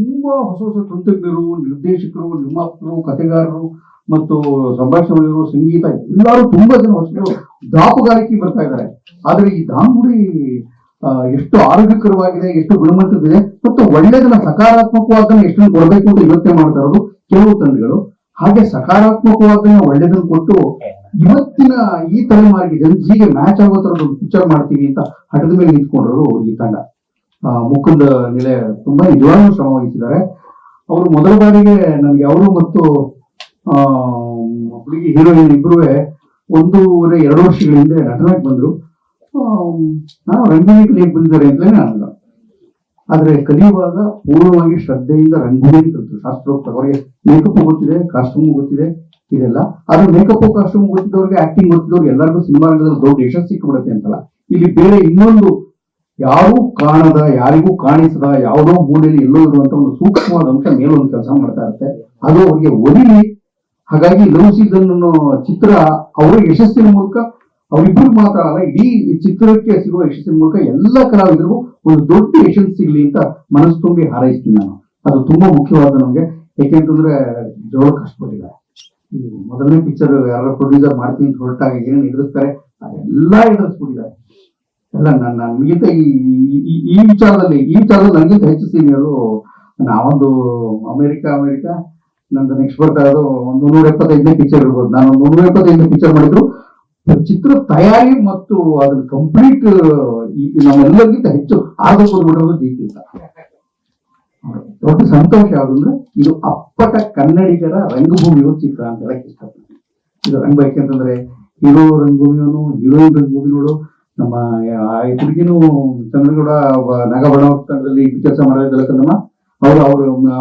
ತುಂಬಾ ಹೊಸ ಹೊಸ ತಂತ್ರಜ್ಞರು, ನಿರ್ದೇಶಕರು, ನಿರ್ಮಾಪಕರು, ಕಥೆಗಾರರು ಮತ್ತು ಸಂಭಾಷಣೆಗಳು, ಸಂಗೀತ ಎಲ್ಲರೂ ತುಂಬಾ ಜನ ಹೊಸರು ದಾಪುಗಾರಿಕೆ ಬರ್ತಾ ಇದ್ದಾರೆ. ಆದ್ರೆ ಈ ದಾಂಗುಡಿ ಎಷ್ಟು ಆರೋಗ್ಯಕರವಾಗಿದೆ, ಎಷ್ಟು ಗುಣಮಟ್ಟದಿದೆ ಮತ್ತು ಒಳ್ಳೆದನ್ನ ಸಕಾರಾತ್ಮಕವಾದನ್ನ ಎಷ್ಟೊಂದು ಕೊಡಬೇಕು ಅಂತ ಯೋಚನೆ ಮಾಡ್ತಾ ಇರೋದು ಕೆಲವು ತಂಡಗಳು. ಹಾಗೆ ಸಕಾರಾತ್ಮಕವಾದನ್ನ ಒಳ್ಳೆದನ್ನು ಕೊಟ್ಟು ಇವತ್ತಿನ ಈ ತಲೆಮಾರಿಗೆ ಜನಜಿಗೆ ಮ್ಯಾಚ್ ಆಗೋ ತರದ್ದು ಪಿಕ್ಚರ್ ಮಾಡ್ತೀವಿ ಅಂತ ಹಠದ ಮೇಲೆ ನಿಂತ್ಕೊಂಡಿರೋದು ಈ ತಂಡ. ಮುಕುಂದ ನಿಲೆ ತುಂಬಾ ನಿಜವಾಗ್ಲೂ ಶ್ರಮ ವಹಿಸಿದ್ದಾರೆ. ಅವರು ಮೊದಲ ಬಾರಿಗೆ ನನಗೆ ಅವರು ಮತ್ತು ಹುಡುಗಿ ಹೀರೋಯಿನ್ ಇಬ್ರು 1.5-2 ವರ್ಷಗಳ ಹಿಂದೆ ನಟನಾಗಿ ಬಂದ್ರು. ನಾನು ರಂಗಭೂಮಿಗೆ ಹೇಗೆ ಬಂದಿದ್ದಾರೆ ಅಂತಲೇ ನಾನು. ಆದ್ರೆ ಕಲಿಯುವಾಗ ಪೂರ್ಣವಾಗಿ ಶ್ರದ್ಧೆಯಿಂದ ರಂಗಭೂಮಿ ಕಲಿತು ಶಾಸ್ತ್ರೋಕ್ತ. ಅವರಿಗೆ ಮೇಕಪ್ ಗೊತ್ತಿದೆ, ಕಾಸ್ಟ್ಯೂಮ್ ಗೊತ್ತಿದೆ, ಇದೆಲ್ಲ. ಆದ್ರೆ ಮೇಕಪ್ ಕಾಸ್ಟ್ಯೂಮ್ ಗೊತ್ತಿದ್ದವ್ರಿಗೆ, ಆಕ್ಟಿಂಗ್ ಗೊತ್ತಿದ್ದವ್ರಿಗೆ ಎಲ್ಲರಿಗೂ ಸಿನಿಮಾ ರಂಗದಲ್ಲಿ ದೊಡ್ಡ ಯಶಸ್ಸು ಸಿಕ್ಕಿಬಿಡುತ್ತೆ ಅಂತಲ್ಲ. ಇಲ್ಲಿ ಬೇರೆ ಇನ್ನೊಂದು ಯಾರೂ ಕಾಣದ, ಯಾರಿಗೂ ಕಾಣಿಸದ, ಯಾವುದೋ ಮೂಲೆಯಲ್ಲಿ ಎಲ್ಲೋ ಇರುವಂತ ಒಂದು ಸೂಕ್ಷ್ಮವಾದ ಅಂಶ ಮೇಲೊಂದು ಕೆಲಸ ಮಾಡ್ತಾ ಇರುತ್ತೆ. ಅದು ಅವರಿಗೆ ಒಲಿಲಿ. ಹಾಗಾಗಿ ಲವ್ ಸೀಸನ್ ಅನ್ನೋ ಚಿತ್ರ ಅವರ ಯಶಸ್ಸಿನ ಮೂಲಕ, ಅವರಿಬ್ಬರು ಮಾತ್ರ ಅಲ್ಲ, ಇಡೀ ಚಿತ್ರಕ್ಕೆ ಸಿಗುವ ಯಶಸ್ಸಿನ ಮೂಲಕ ಎಲ್ಲ ಕಲಾವಿದರಿಗೂ ಒಂದು ದೊಡ್ಡ ಯಶಸ್ಸು ಸಿಗ್ಲಿ ಅಂತ ಮನಸ್ಸು ತುಂಬಿ ಹಾರೈಸ್ತೀನಿ ನಾನು. ಅದು ತುಂಬಾ ಮುಖ್ಯವಾದ ನಮ್ಗೆ. ಯಾಕೆಂತಂದ್ರೆ ಜೋಳ ಕಷ್ಟಪಟ್ಟಿದ್ದಾರೆ. ಈ ಮೊದಲನೇ ಪಿಕ್ಚರ್ ಯಾರು ಪ್ರೊಡ್ಯೂಸರ್ ಮಾಡ್ತೀನಿ ಅಂತ ಹೊರಟಾಗ ಏನೇನು ಎದುರಿಸ್ತಾರೆ ಅದೆಲ್ಲ ಎದುರಿಸ್ಬಿಟ್ಟಿದ್ದಾರೆ ಎಲ್ಲ. ನನ್ಗಿಂತ ಈ ವಿಚಾರದಲ್ಲಿ ನನಗಿಂತ ಹೆಚ್ಚು ಸೀನಿಯರು. ನಾವೊಂದು ಅಮೆರಿಕ ನಂದು ನೆಕ್ಸ್ಟ್ ಬರ್ತಾ ಇರೋದು 175ನೇ ಪಿಕ್ಚರ್ ಇರ್ಬೋದು. ನಾನು 175 ಪಿಕ್ಚರ್ ಮಾಡಿದ್ರು. ಚಿತ್ರ ತಯಾರಿ ಮತ್ತು ಅದನ್ನ ಕಂಪ್ಲೀಟ್ ನಮ್ಮೆಲ್ಲರಿಗಿಂತ ಹೆಚ್ಚು ಆಗೋದು ಜೀವಿತ. ದೊಡ್ಡ ಸಂತೋಷ ಯಾವ್ದಂದ್ರೆ ಇದು ಅಪ್ಪಟ ಕನ್ನಡಿಗರ ರಂಗಭೂಮಿಯ ಚಿತ್ರ ಅಂತ ಹೇಳಕ್ ಇಷ್ಟಪಡ್ತೀನಿ. ಇದು ರಂಗ ಯಾಕೆಂತಂದ್ರೆ ಹೀರೋ ರಂಗಭೂಮಿಯವನು, ಹೀರೋಯಿನ್ ರಂಗಭೂಮಿಗಳು, ನಮ್ಮ ಹುಡುಗಿನೂ ಚಂದ್ರಗೌಡ ನಾಗಬಣದಲ್ಲಿ ಕೆಲಸ ಮಾಡೋದಿಲ್ಲ ಕನ್ನಮ್ಮ.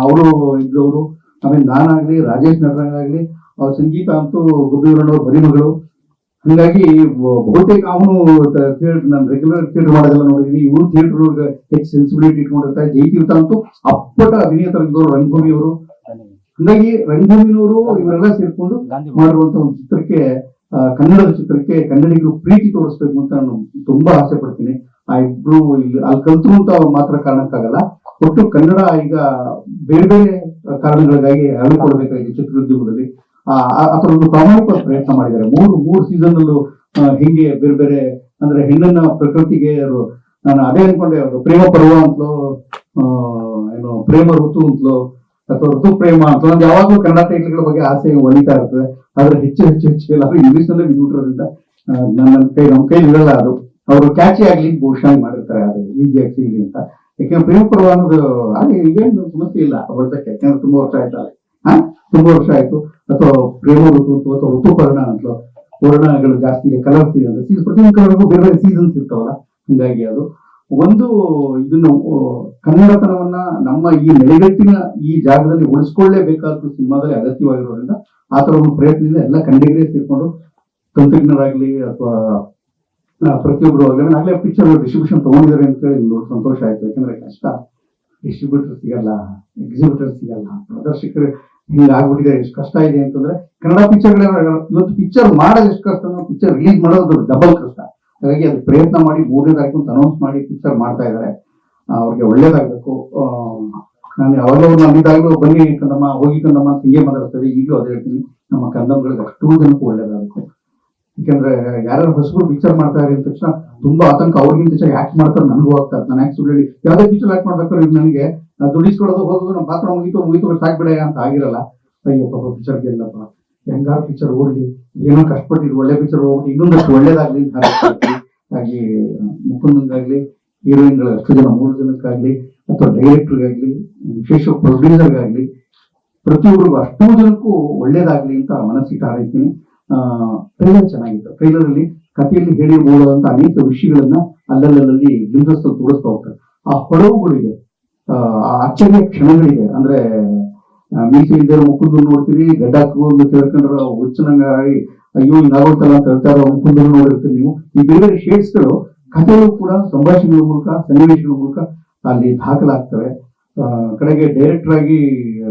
ಅವರು ಇದ್ದವರು. ಆಮೇಲೆ ನಾನಾಗ್ಲಿ, ರಾಜೇಶ್ ನಟರಂಗಾಗ್ಲಿ, ಅವ್ರ ಸಂಗೀತ ಅಂತೂ ಗುಬ್ಬಿಯವರಣ್ಣವ್ರ ಬರಿಮಗಳು. ಹಂಗಾಗಿ ಬಹುತೇಕ ಅವನು ನಾನು ರೆಗ್ಯುಲರ್ ಥಿಯೇಟರ್ ಮಾಡೋದೆಲ್ಲ ನೋಡಿದೀನಿ. ಇವರು ಥಿಯೇಟರ್ ಹೆಚ್ಚು ಸೆನ್ಸಿಬಿಲಿಟಿ ಇಟ್ಕೊಂಡಿರ್ತಾರೆ. ಜೈತೀರ್ಥ ಅಂತೂ ಅಪ್ಪಟ ಅಭಿನೇತರಿದ್ದವರು, ರಂಗಭೂಮಿಯವರು. ಹಂಗಾಗಿ ರಂಗಭೂಮಿನವರು ಇವರೆಲ್ಲ ಸೇರ್ಕೊಂಡು ಮಾಡಿರುವಂತ ಒಂದು ಚಿತ್ರಕ್ಕೆ, ಕನ್ನಡದ ಚಿತ್ರಕ್ಕೆ ಕನ್ನಡಿಗರು ಪ್ರೀತಿ ತೋರಿಸ್ಬೇಕು ಅಂತ ನಾನು ತುಂಬಾ ಆಸೆ ಪಡ್ತೀನಿ. ಆ ಇಬ್ರು ಅಲ್ಲಿ ಕಲ್ತರು ಅಂತ ಮಾತ್ರ ಕಾರಣಕ್ಕಾಗಲ್ಲ. ಒಟ್ಟು ಕನ್ನಡ ಈಗ ಬೇರೆ ಬೇರೆ ಕಾರಣಗಳಿಗಾಗಿ ಹರಡಿಕೊಳ್ಬೇಕಾಗಿದೆ ಚಿತ್ರೋದ್ಯಮದಲ್ಲಿ. ಆತರ ಒಂದು ಪ್ರಾಮಾಣಿಕ ಪ್ರಯತ್ನ ಮಾಡಿದ್ದಾರೆ. ಮೂರು ಸೀಸನ್ ಅಲ್ಲೂ ಹಿಂಗೆ ಬೇರೆ ಬೇರೆ ಅಂದ್ರೆ ಹೆಣ್ಣನ್ನ ಪ್ರಕೃತಿಗೆ ನಾನು ಅದೇ ಅನ್ಕೊಂಡೆ. ಅವರು ಪ್ರೇಮ ಪರ್ವ ಅಂತಲೋ, ಏನು ಪ್ರೇಮ ಋತು ಅಂತಲೋ ಅಥವಾ ಋತು ಪ್ರೇಮ ಅಂತ ಒಂದು ಯಾವಾಗಲೂ ಕನ್ನಡ ಟೈಟ್ಲ್ಗಳ ಬಗ್ಗೆ ಆಸೆ ಒಲಿತಾ ಇರ್ತದೆ. ಆದ್ರೆ ಹೆಚ್ಚು ಎಲ್ಲರೂ ಇಂಗ್ಲಿಷ್ ನಲ್ಲೇ ಬಿದ್ದುಬಿಟ್ಟಿರೋದ್ರಿಂದ ನಮ್ಮ ಕೈ ಇರಲ್ಲ. ಅದು ಅವರು ಕ್ಯಾಚಿ ಆಗ್ಲಿ ಬಹುಶಃ ಮಾಡಿರ್ತಾರೆ, ಅದು ಈಸಿಯಾಗಿ ಸಿಗ್ಲಿ ಅಂತ. ಯಾಕೆಂದ್ರೆ ಪ್ರೇಮ ಪರ್ವ ಅನ್ನೋದು ಹಾಗೆ ಈಗೇನು ಸಮಸ್ಯೆ ಇಲ್ಲ ಬಳಸಕ್ಕೆ. ಯಾಕಂದ್ರೆ ತುಂಬಾ ವರ್ಷ ಆಯ್ತು. ಅಥವಾ ಪ್ರೇಮ ಋತು ಅಥವಾ ಋತುಪರ್ಣ ಅಂತಲೋ, ವರ್ಣಗಳು ಜಾಸ್ತಿ ಇದೆ, ಕಲರ್ಸ್ ಇದೆ ಅಂತ. ಪ್ರತಿಯೊಂದು ಕಲರ್ಗೂ ಬೇರೆ ಬೇರೆ ಸೀಸನ್ಸ್ ಇರ್ತಾವಲ್ಲ. ಹಿಂಗಾಗಿ ಅದು ಒಂದು ಇದನ್ನ ಕನ್ನಡತನವನ್ನ ನಮ್ಮ ಈ ನೆಲೆಗಟ್ಟಿನ ಈ ಜಾಗದಲ್ಲಿ ಉಳಿಸ್ಕೊಳ್ಳೇಬೇಕಾದ ಸಿನಿಮಾದಲ್ಲಿ ಅಗತ್ಯವಾಗಿರೋದ್ರಿಂದ ಆ ತರ ಒಂದು ಪ್ರಯತ್ನದಿಂದ ಎಲ್ಲ ಕನ್ನಡಿಗರೇ ಸೇರ್ಕೊಂಡು, ತಂತ್ರಜ್ಞರಾಗ್ಲಿ ಅಥವಾ ಪ್ರತಿಯೊಬ್ಬರು ಆಗಲೇ ಪಿಕ್ಚರ್ ಡಿಸ್ಟ್ರಿಬ್ಯೂಷನ್ ತಗೊಂಡಿದ್ದಾರೆ ಅಂತ ಹೇಳಿ ನೋಡಿ ಸಂತೋಷ ಆಯ್ತು. ಯಾಕಂದ್ರೆ ಕಷ್ಟ, ಡಿಸ್ಟ್ರಿಬ್ಯೂಟರ್ ಸಿಗಲ್ಲ, ಎಕ್ಸಿಬಿಟರ್ ಸಿಗಲ್ಲ, ಪ್ರದರ್ಶಕರು ಹಿಂಗಾಗ್ಬಿಟ್ಟಿದೆ. ಎಷ್ಟು ಕಷ್ಟ ಇದೆ ಅಂತಂದ್ರೆ ಕನ್ನಡ ಪಿಕ್ಚರ್ಗಳ ಇವತ್ತು ಪಿಕ್ಚರ್ ಮಾಡೋದು ಎಷ್ಟು ಕಷ್ಟ, ಪಿಕ್ಚರ್ ರಿಲೀಸ್ ಮಾಡೋದು ಡಬಲ್ ಕಷ್ಟ. ಹಾಗಾಗಿ ಅದು ಪ್ರಯತ್ನ ಮಾಡಿ 3ನೇ ತಾರೀಕು ಅಂತ ಅನೌನ್ಸ್ ಮಾಡಿ ಪಿಕ್ಚರ್ ಮಾಡ್ತಾ ಇದ್ದಾರೆ. ಅವ್ರಿಗೆ ಒಳ್ಳೇದಾಗಬೇಕು. ನಾನು ಯಾವಾಗಲೂ ನಮ್ಮಿದ್ದಾಗಲೂ ಬನ್ನಿ ಕಂದಮ್ಮ, ಹೋಗಿ ಕಂದಮ್ಮ ಅಂತ ಹಿಂಗೆ ಮಾತಾಡ್ತದೆ. ಈಗಲೂ ಅದೇ ಹೇಳ್ತೀನಿ, ನಮ್ಮ ಕಂದಮ್ಮಗಳಿಗೆ ಅಷ್ಟೂ ಜನಕ್ಕೂ ಒಳ್ಳೇದಾಗಬೇಕು. ಯಾಕಂದ್ರೆ ಯಾರು ಹೊಸಬರು ಪಿಕ್ಚರ್ ಮಾಡ್ತಾ ಇದ್ದಾರೆ ಅಂದ ತಕ್ಷಣ ತುಂಬಾ ಆತಂಕ. ಅವ್ರಿಗಿಂತ ಚೆನ್ನಾಗಿ ಆಕ್ಟ್ ಮಾಡ್ತಾರೆ ನನಗೂ ಆಗ್ತಾರೆ. ನಾನು ಆಕ್ಟ್ ಸುಳ್ಳಿ ಯಾವ್ದೇ ಪಿಕ್ಚರ್ ಆಕ್ಟ್ ಮಾಡ್ಬೇಕಾದ್ರೆ ನನಗೆ ದುಡಿಸ್ಕೊಡೋದು ಹೋಗೋದು, ನಮ್ಮ ಪಾತ್ರ ಮುಗಿತು ಸಾಕ್ಬಿಡ ಅಂತ ಆಗಿರಲ್ಲ. ಅಯ್ಯೋ ಪಾಪ ಪಿಕ್ಚರ್ ಗೆಲ್ಲಪ್ಪ, ಹೆಂಗಾರು ಪಿಕ್ಚರ್ ಓಡ್ಲಿ, ಏನೋ ಕಷ್ಟಪಟ್ಟಿದ್ದು ಒಳ್ಳೆ ಪಿಕ್ಚರ್ ಹೋಗ್ಬಿಟ್ಟು ಇನ್ನೊಂದಷ್ಟು ಒಳ್ಳೇದಾಗ್ಲಿ ಅಂತ ಹಾಗಾಗಿ ಮುಕುಂದನ್ಗಾಗ್ಲಿ, ಹೀರೋಯಿನ್ಗಳ ಅಷ್ಟು ಜನ 3 ಜನಕ್ಕಾಗ್ಲಿ ಅಥವಾ ಡೈರೆಕ್ಟರ್ಗಾಗ್ಲಿ, ವಿಶೇಷ ಪ್ರೊಡ್ಯೂಸರ್ಗಾಗ್ಲಿ, ಪ್ರತಿಯೊಬ್ಬರಿಗೂ ಅಷ್ಟೂ ಜನಕ್ಕೂ ಒಳ್ಳೇದಾಗ್ಲಿ ಅಂತ ಮನಸ್ಸಿಟ್ಟು ಹಾರೈಸ್ತೀನಿ. ಟ್ರೈಲರ್ ಚೆನ್ನಾಗಿತ್ತು. ಟ್ರೈಲರ್ ಅಲ್ಲಿ ಕಥೆಯಲ್ಲಿ ಹೇಳಿರ್ಬೋದಂತ ಅನೇಕ ವಿಷಯಗಳನ್ನ ಅಲ್ಲಲ್ಲಿ ಗ್ಲಿಮ್ಸಸ್ ತೋರಿಸ್ತಾ ಹೋಗ್ತಾರೆ. ಆ ಹೊಳವುಗಳಿದೆ, ಆ ಅಚ್ಚರಿಯ ಕ್ಷಣಗಳಿದೆ. ಅಂದ್ರೆ ಮೀಸೆ ಇದ್ದರೆ ಮುಕುಂದು ನೋಡ್ತೀರಿ, ಗಡ್ಡ ಹಾಕೊಂಡು ತಿಳ್ಕೊಂಡ್ರ ಹುಚ್ಚನಂಗಾಗಿ ಅಯ್ಯೋ ಹಿಂಗಾಗೋಗ್ತಲ್ಲ ಅಂತ ಹೇಳ್ತಾರ ಮುಕುಂದು ನೋಡಿರ್ತೀರಿ ನೀವು. ಈ ಬೇರೆ ಬೇರೆ ಶೇಡ್ಸ್ಗಳು ಕಥೆಗಳು ಕೂಡ ಸಂಭಾಷಣೆಗಳ ಮೂಲಕ, ಸನ್ನಿವೇಶಗಳ ಮೂಲಕ ಅಲ್ಲಿ ದಾಖಲಾಗ್ತವೆ. ಕಡೆಗೆ ಡೈರೆಕ್ಟರ್ ಆಗಿ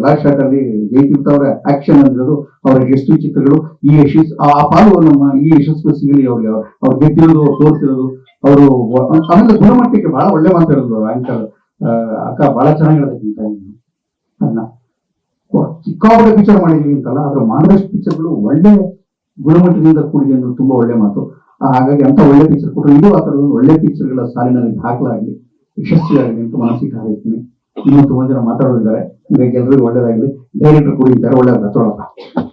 ಲಾಸ್ಟ್ ಶಾಟ್ ಅಲ್ಲಿ ಜಯತೀರ್ಥ ಅವರ ಆಕ್ಷನ್ ಅಂದಿರೋದು, ಅವರ ಯಶಸ್ವಿ ಚಿತ್ರಗಳು, ಈ ಆ ಪಾಲು ನಮ್ಮ ಈ ಯಶಸ್ವಿ ಸಿಗಲಿ ಅವ್ರಿಗೆ. ಅವ್ರು ಗೆದ್ದಿರೋದು, ತೋರಿಸಿರೋದು, ಅವರು ಆಮೇಲೆ ಗುಣಮಟ್ಟಕ್ಕೆ ಬಹಳ ಒಳ್ಳೆ ಮಾತಾಡೋದು ಆಂಕರ್ ಅಕ್ಕ, ಬಹಳ ಚೆನ್ನಾಗಿರೋದಕ್ಕಿಂತ ಅದನ್ನ ಸಿಕ್ಕಾಪಟ್ಟೆ ಪಿಕ್ಚರ್ ಮಾಡಿದೀವಿ ಅಂತಲ್ಲ, ಆದ್ರೆ ಮಾಡಿದಷ್ಟು ಪಿಕ್ಚರ್ಗಳು ಒಳ್ಳೆ ಗುಣಮಟ್ಟದಿಂದ ಕೂಡಿದೆ ಅನ್ನೋದು ತುಂಬಾ ಒಳ್ಳೆ ಮಾತು. ಹಾಗಾಗಿ ಅಂತ ಒಳ್ಳೆ ಪಿಕ್ಚರ್ ಕೊಟ್ಟರು. ಇದು ಆ ತರದ ಒಳ್ಳೆ ಪಿಕ್ಚರ್ಗಳ ಸಾಲಿನಲ್ಲಿ ದಾಖಲಾಗಲಿ, ಯಶಸ್ವಿಯಾಗಲಿ ಅಂತ ಮನಸ್ಸಿಗೆ ಹಾರೈಸ್ತೀನಿ. ಇನ್ನೂ ತುಂಬಾ ಜನ ಮಾತಾಡೋರಿದ್ದಾರೆ, ಹೀಗಾಗಿ ಎಲ್ಲರಿಗೂ ಒಳ್ಳೇದಾಗಲಿ. ಡೈರೆಕ್ಟರ್ ಕೂಡ ಇದ್ದಾರೆ, ಒಳ್ಳೆಯದ ತೊಳಪ್ಪ.